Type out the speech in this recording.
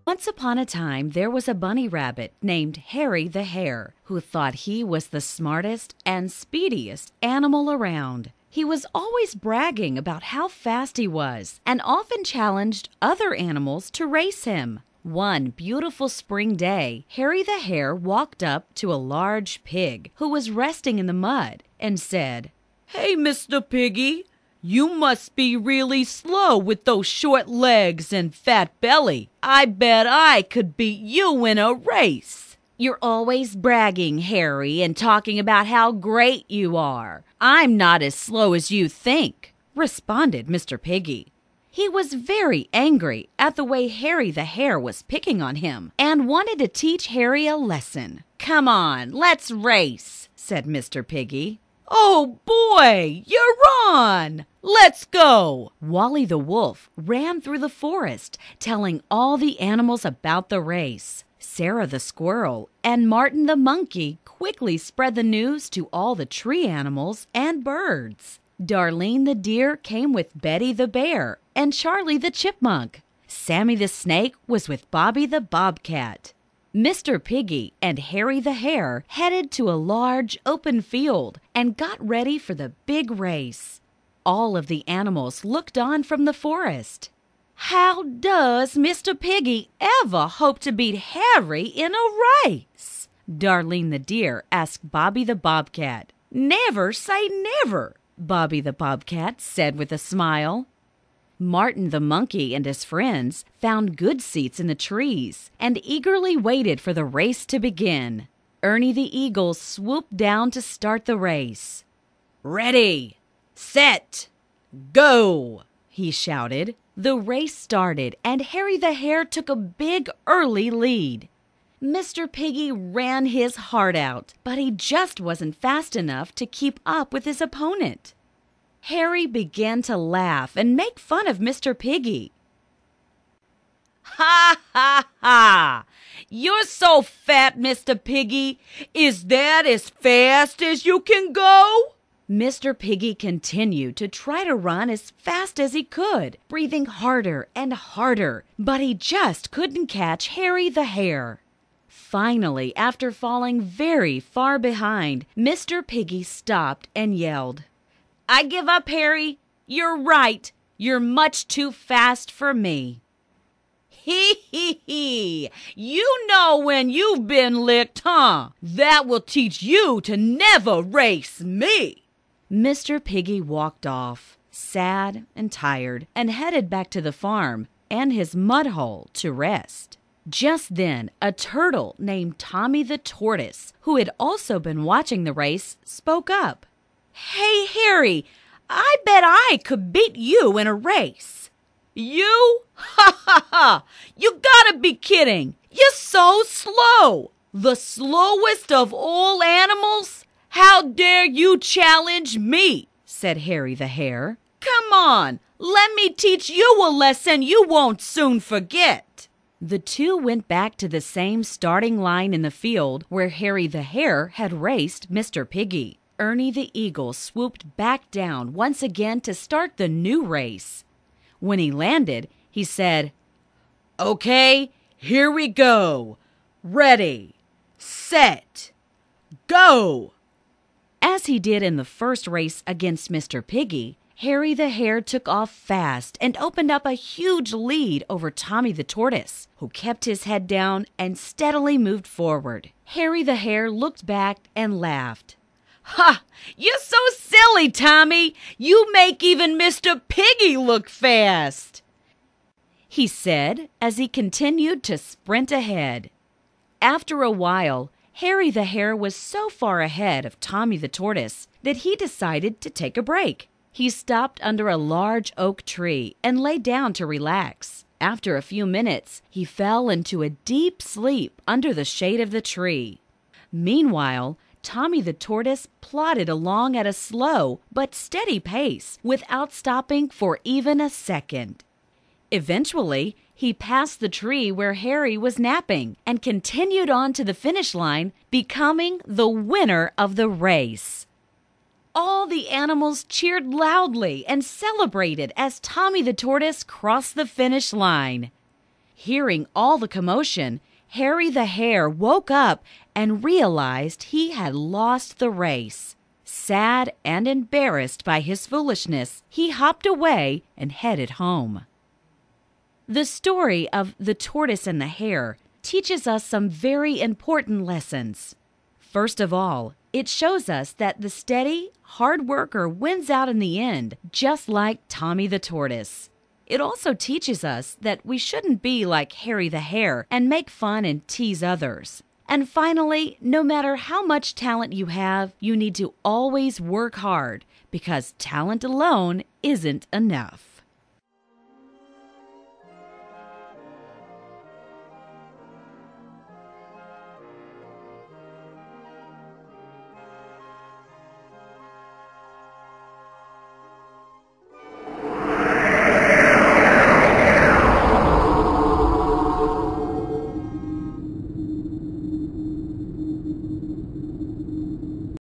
Once upon a time, there was a bunny rabbit named Harry the Hare who thought he was the smartest and speediest animal around. He was always bragging about how fast he was and often challenged other animals to race him. One beautiful spring day, Harry the Hare walked up to a large pig who was resting in the mud and said, "Hey, Mr. Piggy, you must be really slow with those short legs and fat belly. I bet I could beat you in a race." "You're always bragging, Harry, and talking about how great you are. I'm not as slow as you think," responded Mr. Piggy. He was very angry at the way Harry the Hare was picking on him and wanted to teach Harry a lesson. "Come on, let's race," said Mr. Piggy. "Oh boy, you're on! Let's go!" Wally the Wolf ran through the forest, telling all the animals about the race. Sarah the Squirrel and Martin the Monkey quickly spread the news to all the tree animals and birds. Darlene the Deer came with Betty the Bear and Charlie the Chipmunk. Sammy the Snake was with Bobby the Bobcat. Mr. Piggy and Harry the Hare headed to a large open field and got ready for the big race. All of the animals looked on from the forest. "How does Mr. Piggy ever hope to beat Harry in a race?" Darlene the Deer asked Bobby the Bobcat. "Never say never," Bobby the Bobcat said with a smile. Martin the Monkey and his friends found good seats in the trees and eagerly waited for the race to begin. Ernie the Eagle swooped down to start the race. "Ready, set, go!" he shouted. The race started and Harry the Hare took a big early lead. Mr. Piggy ran his heart out, but he just wasn't fast enough to keep up with his opponent. Harry began to laugh and make fun of Mr. Piggy. "Ha, ha, ha! You're so fat, Mr. Piggy. Is that as fast as you can go?" Mr. Piggy continued to try to run as fast as he could, breathing harder and harder, but he just couldn't catch Harry the Hare. Finally, after falling very far behind, Mr. Piggy stopped and yelled, "I give up, Harry. You're right. You're much too fast for me." "Hee hee hee! You know when you've been licked, huh? That will teach you to never race me." Mr. Piggy walked off, sad and tired, and headed back to the farm and his mud hole to rest. Just then, a turtle named Tommy the Tortoise, who had also been watching the race, spoke up. "Hey, Harry, I bet I could beat you in a race." "You? Ha ha ha! You gotta be kidding! You're so slow! The slowest of all animals? How dare you challenge me?" said Harry the Hare. "Come on, let me teach you a lesson you won't soon forget." The two went back to the same starting line in the field where Harry the Hare had raced Mr. Piggy. Ernie the Eagle swooped back down once again to start the new race. When he landed, he said, "Okay, here we go. Ready, set, go!" As he did in the first race against Mr. Piggy, Harry the Hare took off fast and opened up a huge lead over Tommy the Tortoise, who kept his head down and steadily moved forward. Harry the Hare looked back and laughed. "Ha! You're so silly, Tommy! You make even Mr. Piggy look fast!" he said as he continued to sprint ahead. After a while, Harry the Hare was so far ahead of Tommy the Tortoise that he decided to take a break. He stopped under a large oak tree and lay down to relax. After a few minutes, he fell into a deep sleep under the shade of the tree. Meanwhile, Tommy the Tortoise plodded along at a slow but steady pace without stopping for even a second. Eventually, he passed the tree where Harry was napping and continued on to the finish line, becoming the winner of the race. All the animals cheered loudly and celebrated as Tommy the Tortoise crossed the finish line. Hearing all the commotion, Harry the Hare woke up and realized he had lost the race. Sad and embarrassed by his foolishness, he hopped away and headed home. The story of The Tortoise and the Hare teaches us some very important lessons. First of all, it shows us that the steady, hard worker wins out in the end, just like Tommy the Tortoise. It also teaches us that we shouldn't be like Harry the Hare and make fun and tease others. And finally, no matter how much talent you have, you need to always work hard because talent alone isn't enough.